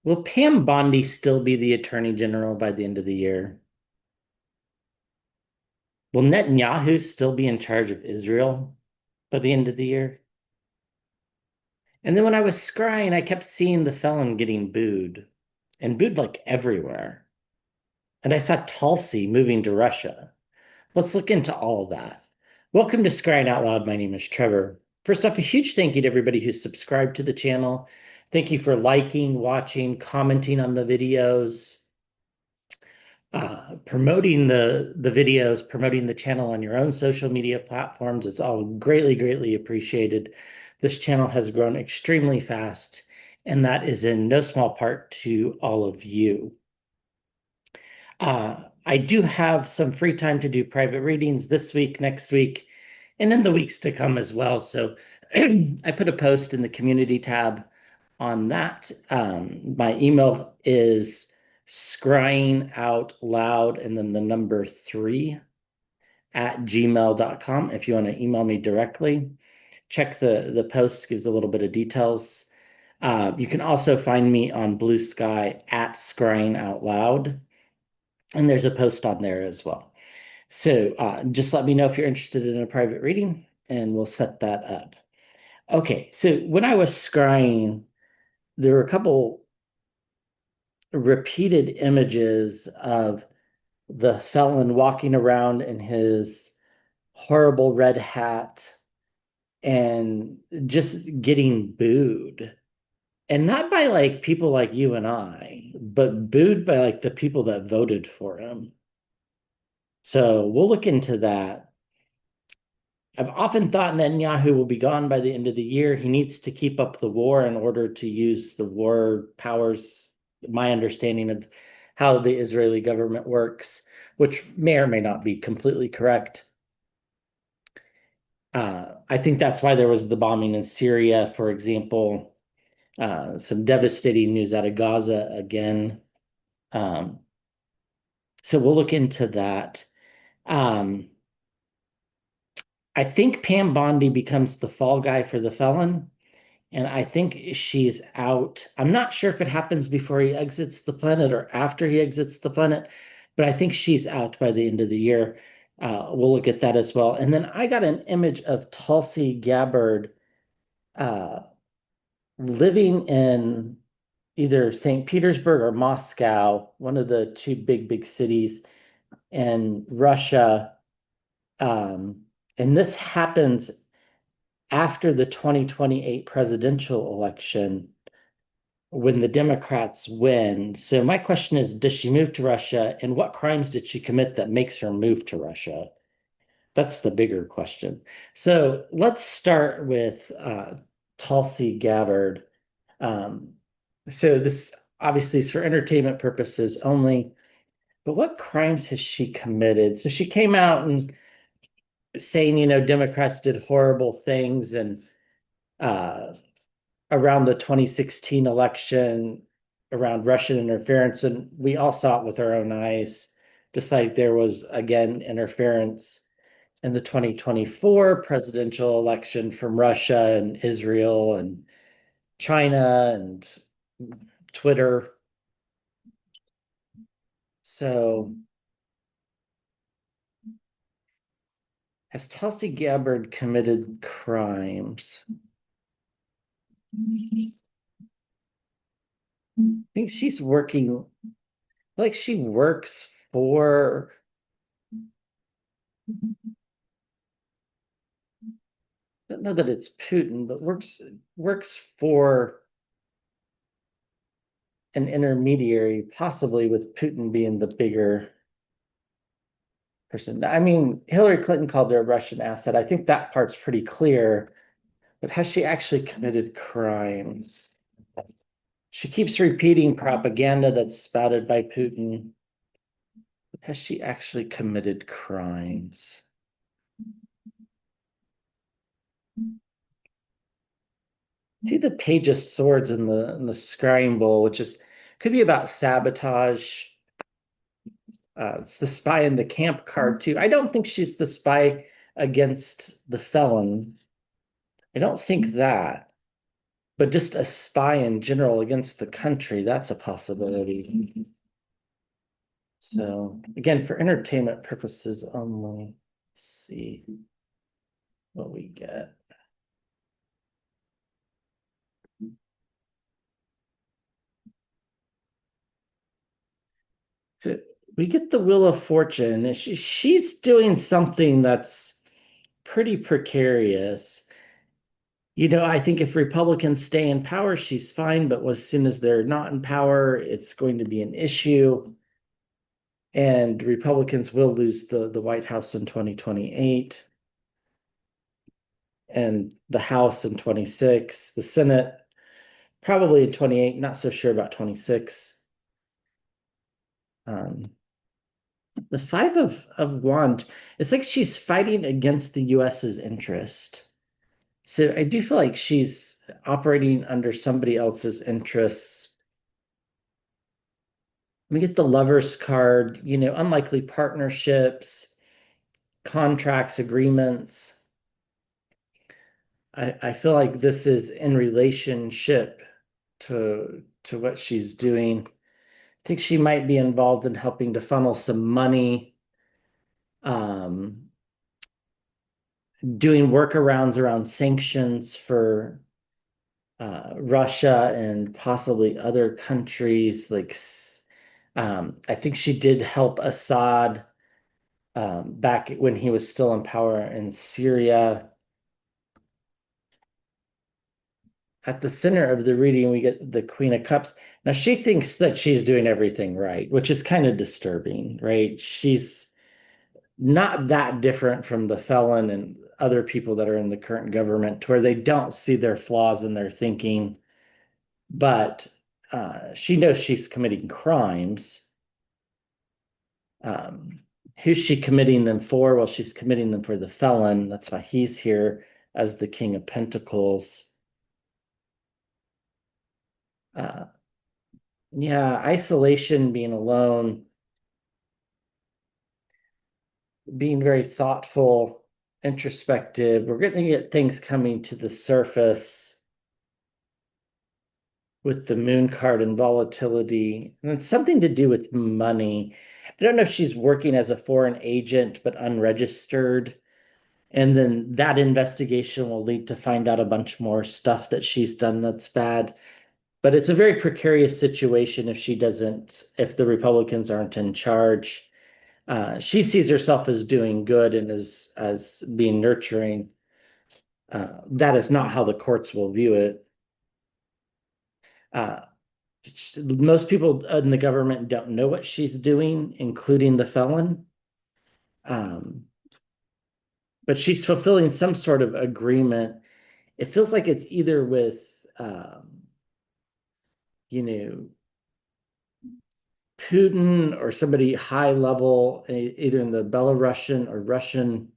Will Pam Bondi still be the Attorney General by the end of the year? Will Netanyahu still be in charge of Israel by the end of the year? And then when I was scrying, I kept seeing the felon getting booed and booed like everywhere. And I saw Tulsi moving to Russia. Let's look into all of that. Welcome to Scrying Out Loud. My name is Trevor. First off, a huge thank you to everybody who's subscribed to the channel. Thank you for liking, watching, commenting on the videos, promoting the videos, promoting the channel on your own social media platforms. It's all greatly appreciated. This channel has grown extremely fast, and that is in no small part to all of you. I do have some free time to do private readings this week, next week, and in the weeks to come as well. So I put a post in the community tab on that. My email is scrying out loud and then the number 3 at gmail.com if you want to email me directly. Check the post, gives a little bit of details. You can also find me on Blue Sky at Scrying Out Loud, and there's a post on there as well. So just let me know if you're interested in a private reading, and we'll set that up. Okay, so when I was scrying, there were a couple repeated images of the felon walking around in his horrible red hat and just getting booed. And not by like people like you and I, but booed by like the people that voted for him. So we'll look into that. I've often thought Netanyahu will be gone by the end of the year. He needs to keep up the war in order to use the war powers. My understanding of how the Israeli government works, which may or may not be completely correct. I think that's why there was the bombing in Syria, for example. Some devastating news out of Gaza again. Um, so we'll look into that. Um, I think Pam Bondi becomes the fall guy for the felon, and I think she's out. I'm not sure if it happens before he exits the planet or after he exits the planet, but I think she's out by the end of the year. We'll look at that as well. And then I got an image of Tulsi Gabbard uh, living in either St. Petersburg or Moscow, one of the two big cities in Russia. Um, and this happens after the 2028 presidential election when the Democrats win. So my question is, does she move to Russia, and what crimes did she commit that makes her move to Russia? That's the bigger question. So let's start with Tulsi Gabbard. Um, so this obviously is for entertainment purposes only, but what crimes has she committed? So she came out and saying, Democrats did horrible things and uh, around the 2016 election, around Russian interference, and we all saw it with our own eyes, just like there was again interference in the 2024 presidential election from Russia and Israel and China and Twitter. So has Tulsi Gabbard committed crimes? I think she's working, like she works for, I don't know that it's Putin, but works for an intermediary, possibly with Putin being the bigger person. I mean, Hillary Clinton called her a Russian asset. I think that part's pretty clear, but has she actually committed crimes? She keeps repeating propaganda that's spouted by Putin. Has she actually committed crimes? See the Page of Swords in the Scrying Bowl, which is could be about sabotage. It's the spy in the camp card too. I don't think she's the spy against the felon. I don't think that. but just a spy in general against the country, that's a possibility. So again, for entertainment purposes only, let's see what we get. So we get the Wheel of Fortune. She's doing something that's pretty precarious. I think if Republicans stay in power, she's fine, but as soon as they're not in power, it's going to be an issue. And Republicans will lose the White House in 2028 and the House in 26, the Senate probably in 28, not so sure about 26. Um, the Five of Wand, it's like she's fighting against the US's interest. So I do feel like she's operating under somebody else's interests. We get the Lover's card, unlikely partnerships, contracts, agreements. I feel like this is in relationship to what she's doing. I think she might be involved in helping to funnel some money, um, doing workarounds around sanctions for Russia and possibly other countries. I think she did help Assad back when he was still in power in Syria. At the center of the reading, we get the Queen of Cups. Now, she thinks that she's doing everything right, which is kind of disturbing, right? She's not that different from the felon and other people that are in the current government, to where they don't see their flaws in their thinking, but she knows she's committing crimes. Um, who's she committing them for? Well, she's committing them for the felon. That's why he's here as the King of Pentacles. Uh, yeah, isolation, being alone, being very thoughtful, introspective. We're going to get things coming to the surface with the moon card and volatility. And it's something to do with money. I don't know if she's working as a foreign agent, but unregistered. And then that investigation will lead to find out a bunch more stuff that she's done that's bad. But it's a very precarious situation if the Republicans aren't in charge. She sees herself as doing good and as being nurturing. That is not how the courts will view it. Uh, Most people in the government don't know what she's doing, including the felon. Um, but she's fulfilling some sort of agreement. It feels like it's either with, you know, Putin or somebody high level, either in the Belarusian or Russian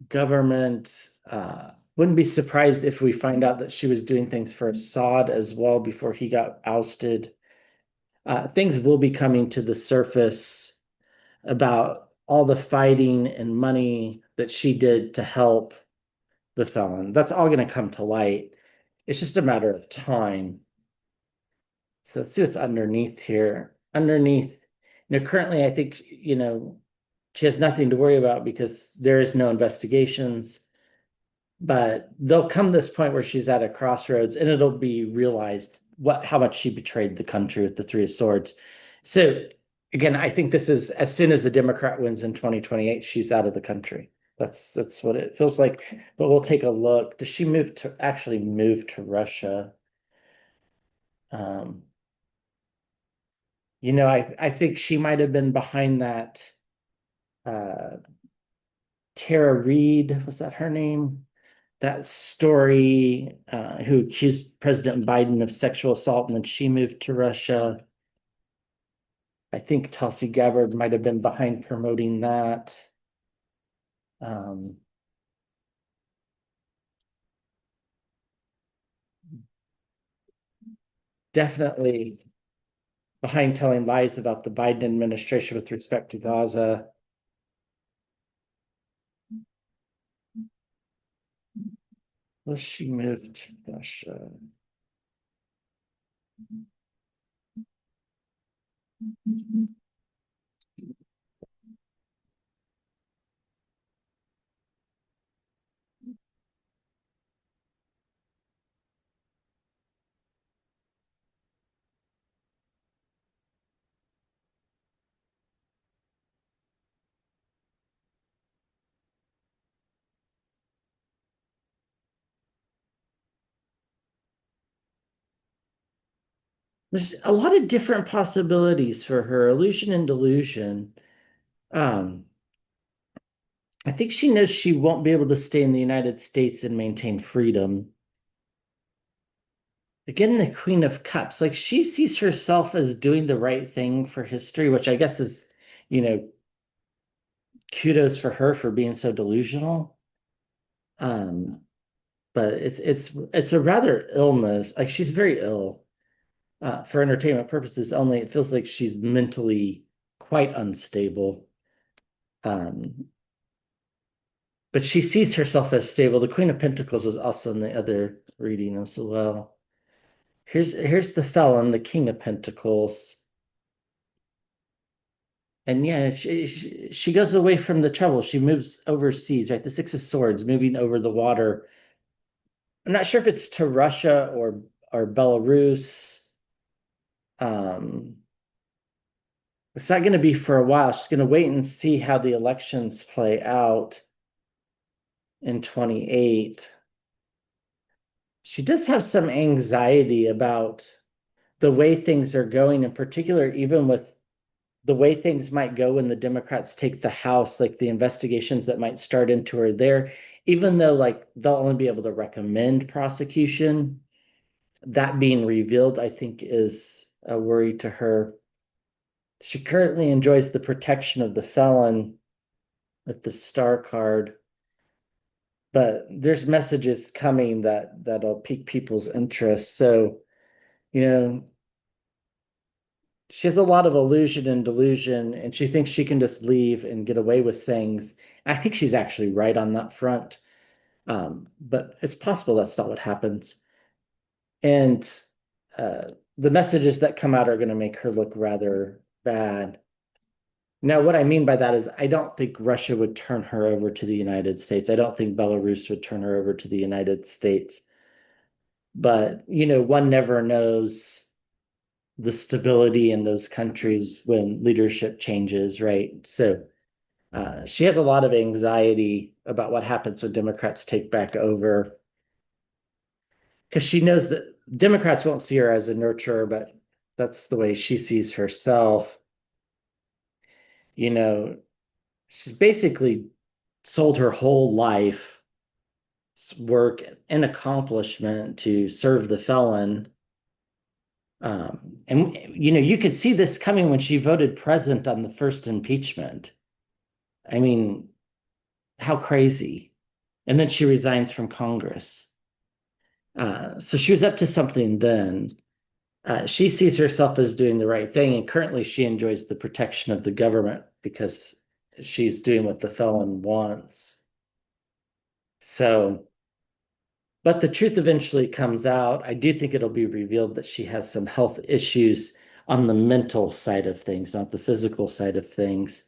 government. Wouldn't be surprised if we find out that she was doing things for Assad as well before he got ousted. Things will be coming to the surface about all the fighting and money that she did to help the felon. That's all going to come to light. It's just a matter of time. So let's see what's underneath here. Underneath, currently, I think, she has nothing to worry about because there is no investigations. But there'll come this point where she's at a crossroads and it'll be realized how much she betrayed the country with the Three of Swords. So again, I think this is as soon as the Democrat wins in 2028, she's out of the country. That's what it feels like. But we'll take a look. Does she actually move to Russia? Um, I think she might have been behind that. Uh, Tara Reid, was that her name? That story, who accused President Biden of sexual assault, and then she moved to Russia. I think Tulsi Gabbard might have been behind promoting that. Um, Definitely behind telling lies about the Biden administration with respect to Gaza. Well, she moved to Russia. There's a lot of different possibilities for her, illusion and delusion. Um, I think she knows she won't be able to stay in the United States and maintain freedom. Again, the Queen of Cups, like she sees herself as doing the right thing for history, which I guess is, you know, kudos for her for being so delusional. Um, but it's a rather illness. Like she's very ill for entertainment purposes only. It feels like she's mentally quite unstable. Um, but she sees herself as stable. The Queen of Pentacles was also in the other reading as well. Here's the felon, the King of Pentacles. And yeah, she goes away from the trouble. She moves overseas, right? The Six of Swords, moving over the water. I'm not sure if it's to Russia or Belarus. Um, it's not going to be for a while. She's going to wait and see how the elections play out in 28. She does have some anxiety about the way things are going, in particular, even with the way things might go when the Democrats take the House, like the investigations that might start into her there, even though like they'll only be able to recommend prosecution, that being revealed, I think, is a worry to her. She currently enjoys the protection of the felon with the star card, but there's messages coming that'll pique people's interest. So, you know, she has a lot of illusion and delusion, and she thinks she can just leave and get away with things. I think she's actually right on that front. But it's possible that's not what happens. And uh, the messages that come out are going to make her look rather bad. Now, what I mean by that is, I don't think Russia would turn her over to the United States. I don't think Belarus would turn her over to the United States. But, you know, one never knows the stability in those countries when leadership changes, right? So she has a lot of anxiety about what happens when Democrats take back over because she knows that Democrats won't see her as a nurturer, but that's the way she sees herself. You know, she's basically sold her whole life, work, and accomplishment to serve the felon. And you know, you could see this coming when she voted present on the first impeachment. I mean, how crazy. And then she resigns from Congress. So she was up to something then. She sees herself as doing the right thing, and currently she enjoys the protection of the government because she's doing what the felon wants. So, but the truth eventually comes out. I do think it'll be revealed that she has some health issues on the mental side of things, not the physical side of things,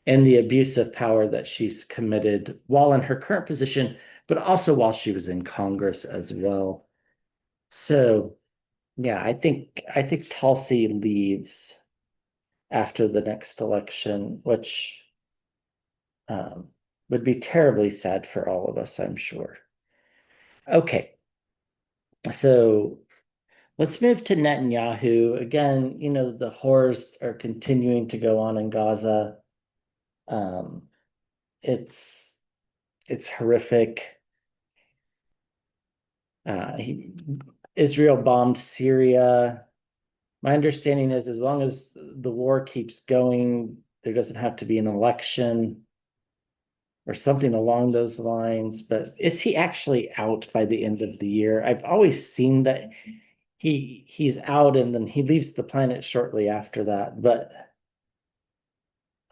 and the abuse of power that she's committed while in her current position, but also while she was in Congress as well. So, yeah, I think Tulsi leaves after the next election, which um, would be terribly sad for all of us, I'm sure. Okay, so let's move to Netanyahu. Again, you know, the horrors are continuing to go on in Gaza. Um, it's it's horrific. He, Israel bombed Syria. My understanding is as long as the war keeps going, there doesn't have to be an election or something along those lines. But is he actually out by the end of the year? I've always seen that he's out and then he leaves the planet shortly after that. But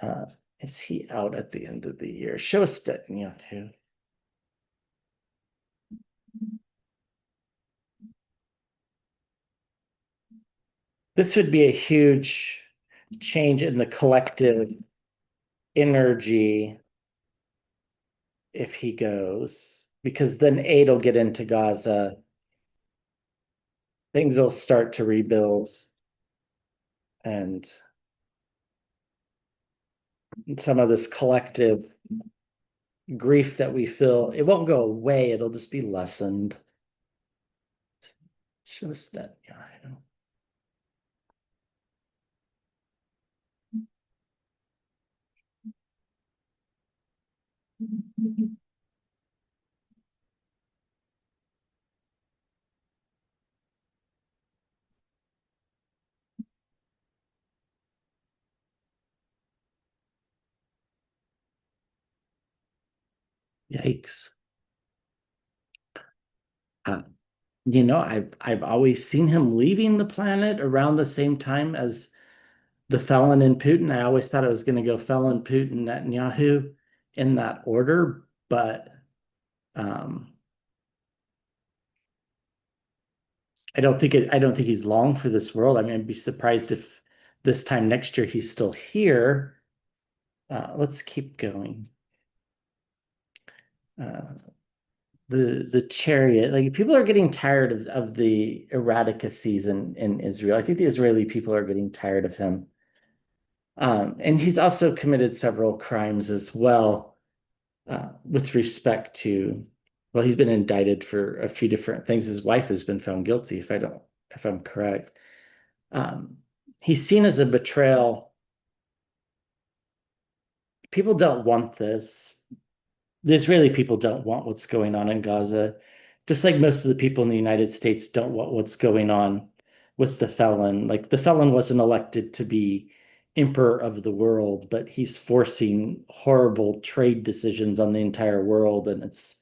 uh, is he out at the end of the year? Show us Netanyahu. This would be a huge change in the collective energy if he goes, because then aid will get into Gaza, things will start to rebuild, and some of this collective grief that we feel, it won't go away, it'll just be lessened. Just that, yeah, I know. Yikes. Uh, I've always seen him leaving the planet around the same time as the felon in Putin. I always thought it was going to go felon Putin Netanyahu in that order, but um, I don't think he's long for this world. I mean, I'd be surprised if this time next year he's still here. Let's keep going. Uh, the chariot, like people are getting tired of the erratica season in Israel. I think the Israeli people are getting tired of him. And he's also committed several crimes as well, with respect to, well, he's been indicted for a few different things. His wife has been found guilty, if I'm correct. Um, he's seen as a betrayal. People don't want this. The Israeli people don't want what's going on in Gaza, just like most of the people in the United States don't want what's going on with the felon. Like the felon wasn't elected to be emperor of the world, but he's forcing horrible trade decisions on the entire world, and it's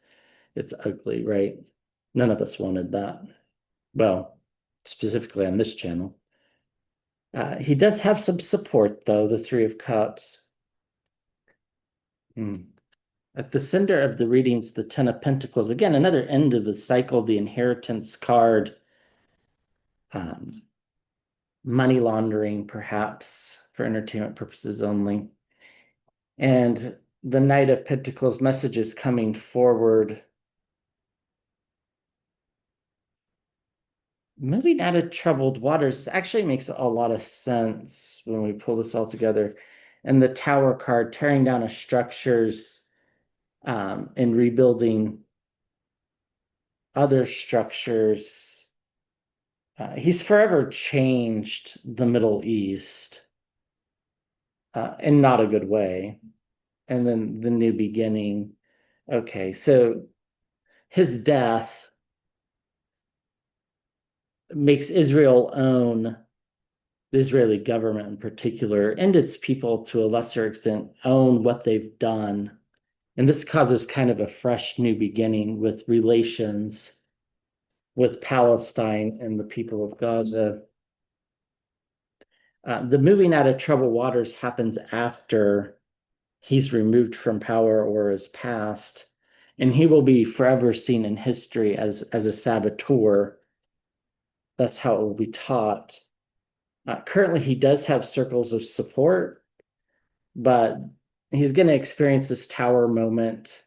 ugly, right? None of us wanted that. Well, specifically on this channel. He does have some support, though, the Three of Cups. Hmm. At the center of the readings, the Ten of Pentacles, again, another end of the cycle, the inheritance card, um, money laundering, perhaps for entertainment purposes only. And the Knight of Pentacles messages coming forward. Moving out of troubled waters actually makes a lot of sense when we pull this all together. And the Tower card, tearing down of structures, and rebuilding other structures. He's forever changed the Middle East, in not a good way. And then the new beginning. Okay, so his death makes Israel own, the Israeli government in particular, and its people to a lesser extent, own what they've done. And this causes kind of a fresh new beginning with relations with Palestine and the people of Gaza. The moving out of troubled waters happens after he's removed from power or is passed, and he will be forever seen in history as a saboteur. That's how it will be taught. Currently, he does have circles of support, but he's going to experience this tower moment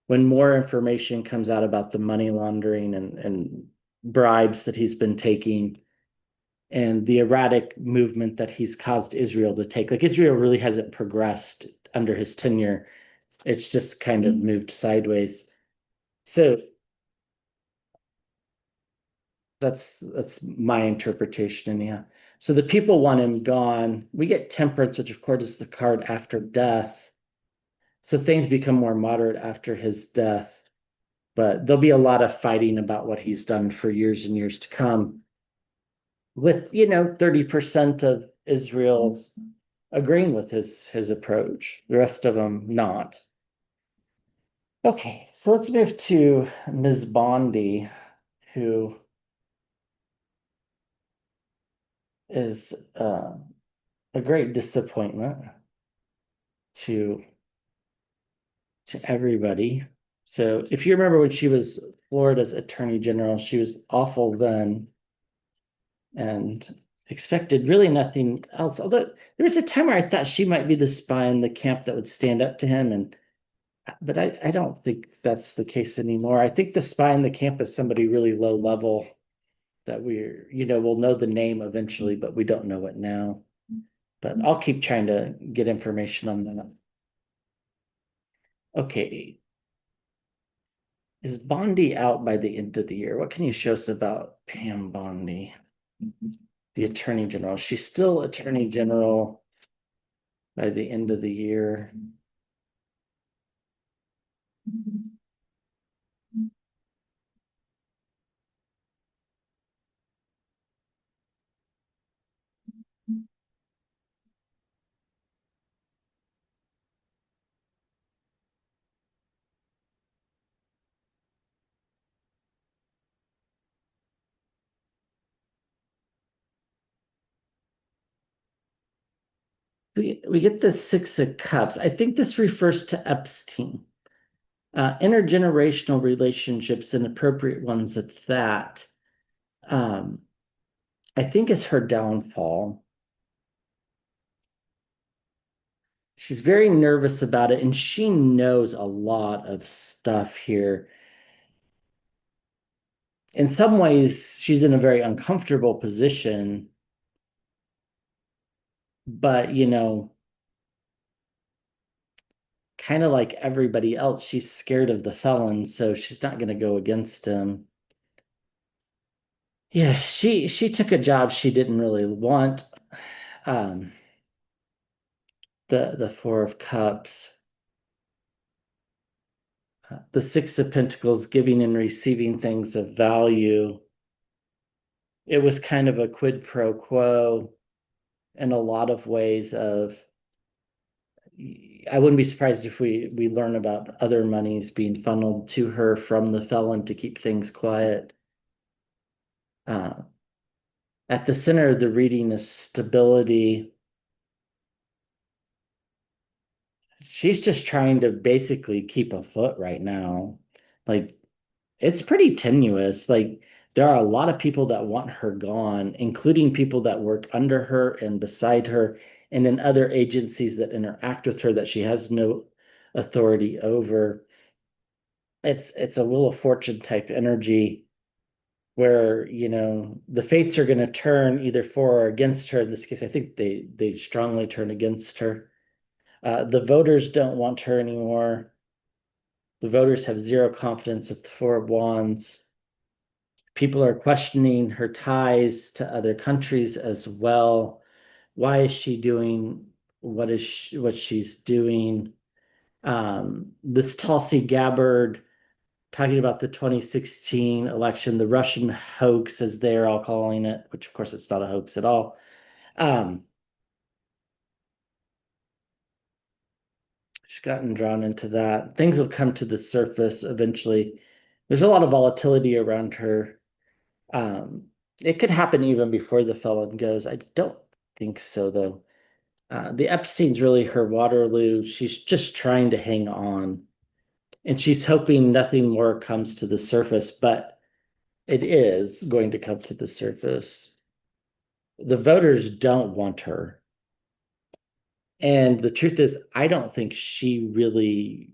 when more information comes out about the money laundering and bribes that he's been taking and the erratic movement that he's caused Israel to take. Like Israel really hasn't progressed under his tenure. It's just kind of moved sideways. So that's my interpretation. Yeah. So the people want him gone. We get temperance, which of course is the card after death. So things become more moderate after his death, but there'll be a lot of fighting about what he's done for years and years to come. With 30% of Israel's agreeing with his approach, the rest of them not. Okay, so let's move to Ms. Bondi, who is a great disappointment to to everybody. So if you remember when she was Florida's Attorney General, she was awful then and expected really nothing else. Although there was a time where I thought she might be the spy in the camp that would stand up to him, and but I don't think that's the case anymore. I think the spy in the camp is somebody really low level that we'll know the name eventually, but we don't know it now. But I'll keep trying to get information on that. Okay. Is Bondi out by the end of the year? What can you show us about Pam Bondi, the Attorney General? She's still Attorney General by the end of the year. We get the Six of Cups. I think this refers to Epstein. Intergenerational relationships and appropriate ones at that. Um, I think is her downfall. She's very nervous about it, and she knows a lot of stuff here. In some ways, she's in a very uncomfortable position, but kind of like everybody else, she's scared of the felon, so she's not going to go against him. Yeah, she took a job she didn't really want. Um, the Four of Cups, the Six of Pentacles, giving and receiving things of value. It was kind of a quid pro quo in a lot of ways of I wouldn't be surprised if we learn about other monies being funneled to her from the felon to keep things quiet. Uh, at the center of the reading is stability. She's just trying to basically keep afoot right now. Like it's pretty tenuous. Like there are a lot of people that want her gone, including people that work under her and beside her and in other agencies that interact with her that she has no authority over. It's a Wheel of Fortune type energy where, the fates are going to turn either for or against her. In this case, I think they strongly turn against her. The voters don't want her anymore. The voters have zero confidence with the Four of Wands. People are questioning her ties to other countries as well. Why is she doing what she's doing? This Tulsi Gabbard talking about the 2016 election, the Russian hoax, as they're all calling it, which of course it's not a hoax at all. Um, she's gotten drawn into that. Things will come to the surface eventually. There's a lot of volatility around her. Um, it could happen even before the felon goes. I don't think so, though. The Epstein's really her Waterloo. She's just trying to hang on, and she's hoping nothing more comes to the surface, but it is going to come to the surface. The voters don't want her. And the truth is, I don't think she really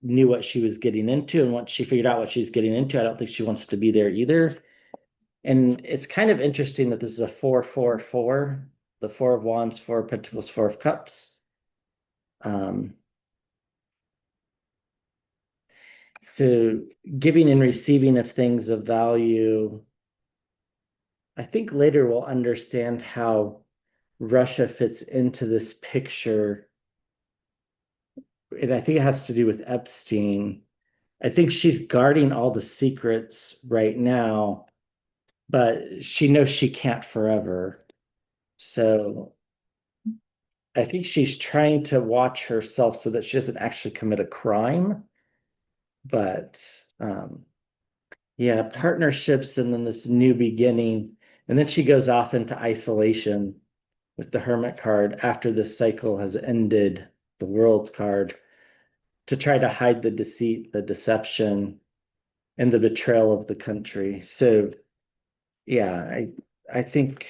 knew what she was getting into. And once she figured out what she's getting into, I don't think she wants to be there either. And it's kind of interesting that this is a 4-4-4, the Four of Wands, Four of Pentacles, Four of Cups. Um, so giving and receiving of things of value. I think later we'll understand how Russia fits into this picture. And I think it has to do with Epstein. I think she's guarding all the secrets right now, but she knows she can't forever. So I think she's trying to watch herself so that she doesn't actually commit a crime. But yeah, partnerships and then this new beginning. And then she goes off into isolation with the Hermit card after this cycle has ended, the World card. to try to hide the deceit, the deception, and the betrayal of the country. So yeah, I think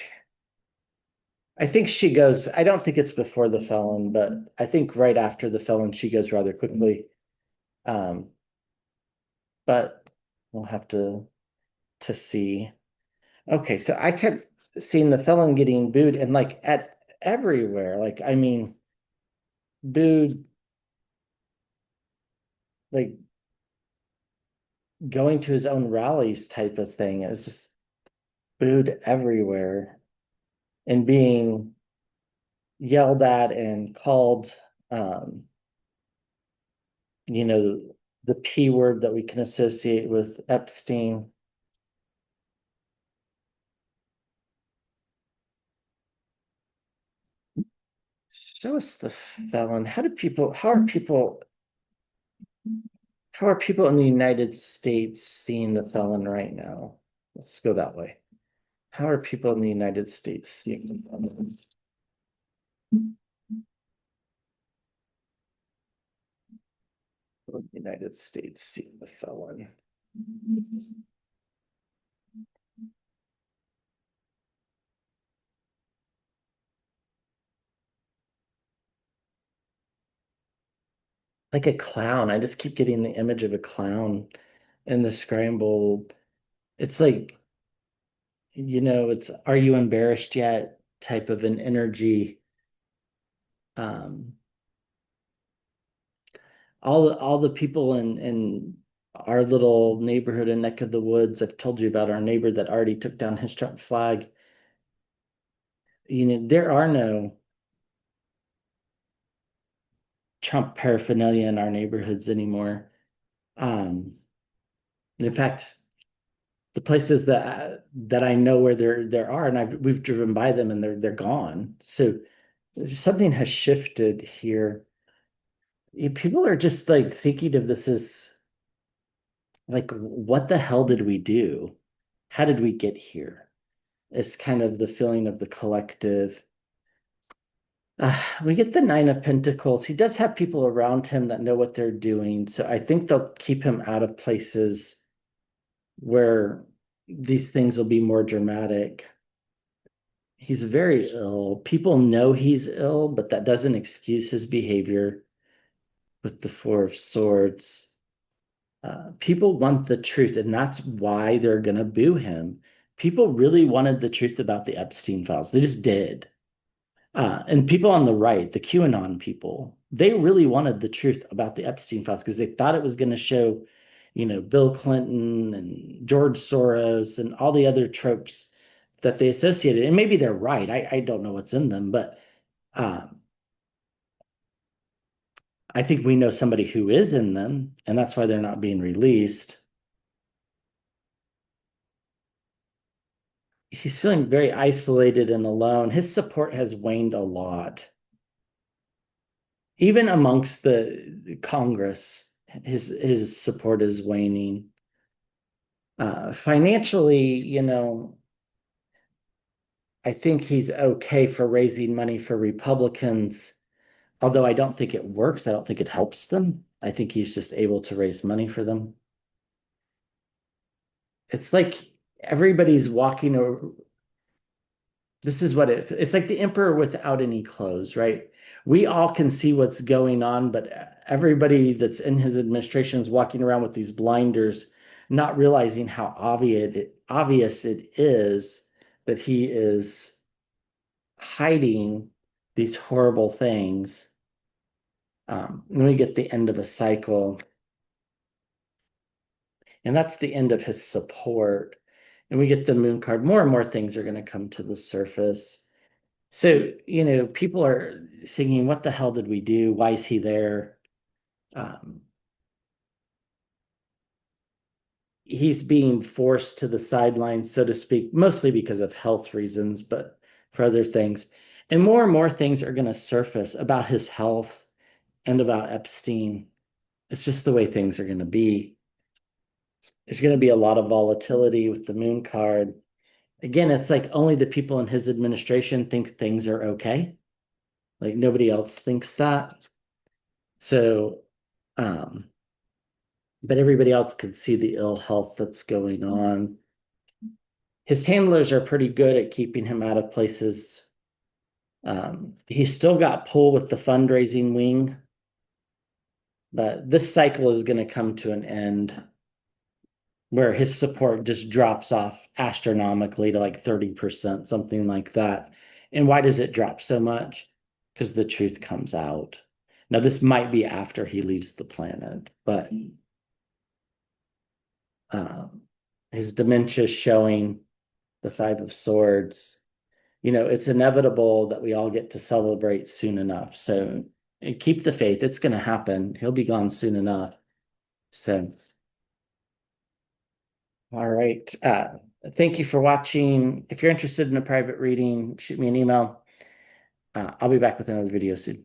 I think she goes, I don't think it's before the felon, but I think right after the felon she goes rather quickly. Um, but we'll have to see. Okay, so I kept seeing the felon getting booed and like at everywhere. Like, I mean, booed, like going to his own rallies type of thing. It's just booed everywhere and being yelled at and called, um, you know, the P word that we can associate with Epstein. Show us the felon. How are people in the United States seeing the felon right now? Let's go that way. How are people in the United States seeing the felon? The United States seeing the felon. Like a clown. I just keep getting the image of a clown in the scramble. It's like, it's are you embarrassed yet type of an energy. Um, all the people in our little neighborhood and neck of the woods. I've told you about our neighbor that already took down his Trump flag. There are no Trump paraphernalia in our neighborhoods anymore. Um, in fact, the places that I know where there are, and we've driven by them and they're gone. So something has shifted here. People are just like thinking of this as like, what the hell did we do? How did we get here? It's kind of the feeling of the collective. We get the Nine of Pentacles. He does have people around him that know what they're doing. So I think they'll keep him out of places where these things will be more dramatic. He's very ill. People know he's ill, but that doesn't excuse his behavior with the Four of Swords. People want the truth, and that's why they're going to boo him. People really wanted the truth about the Epstein files. They just did. And people on the right, the QAnon people, they really wanted the truth about the Epstein files because they thought it was going to show, Bill Clinton and George Soros and all the other tropes that they associated. And maybe they're right. I don't know what's in them, but um, I think we know somebody who is in them, and that's why they're not being released. He's feeling very isolated and alone. His support has waned a lot. Even amongst the Congress, his support is waning. Financially, I think he's okay for raising money for Republicans, although I don't think it works. I don't think it helps them. I think he's just able to raise money for them. It's like everybody's walking over. This is what it's like the emperor without any clothes, right? We all can see what's going on, but everybody that's in his administration is walking around with these blinders, not realizing how obvious it is that he is hiding these horrible things. Then we get the end of a cycle, and that's the end of his support. And we get the moon card. More and more things are going to come to the surface. So, people are singing, what the hell did we do? Why is he there? Um, he's being forced to the sidelines, so to speak, mostly because of health reasons, but for other things. And more things are going to surface about his health and about Epstein. It's just the way things are going to be. There's going to be a lot of volatility with the moon card. Again, it's like only the people in his administration think things are okay. Like nobody else thinks that. So But everybody else could see the ill health that's going on. His handlers are pretty good at keeping him out of places. He's still got pull with the fundraising wing, but this cycle is going to come to an end where his support just drops off astronomically to like 30%, something like that. And why does it drop so much? Because the truth comes out. Now, this might be after he leaves the planet, but his dementia is showing the Five of Swords. It's inevitable that we all get to celebrate soon enough. So keep the faith. It's going to happen. He'll be gone soon enough. So, all right. Thank you for watching. If you're interested in a private reading, shoot me an email. I'll be back with another video soon.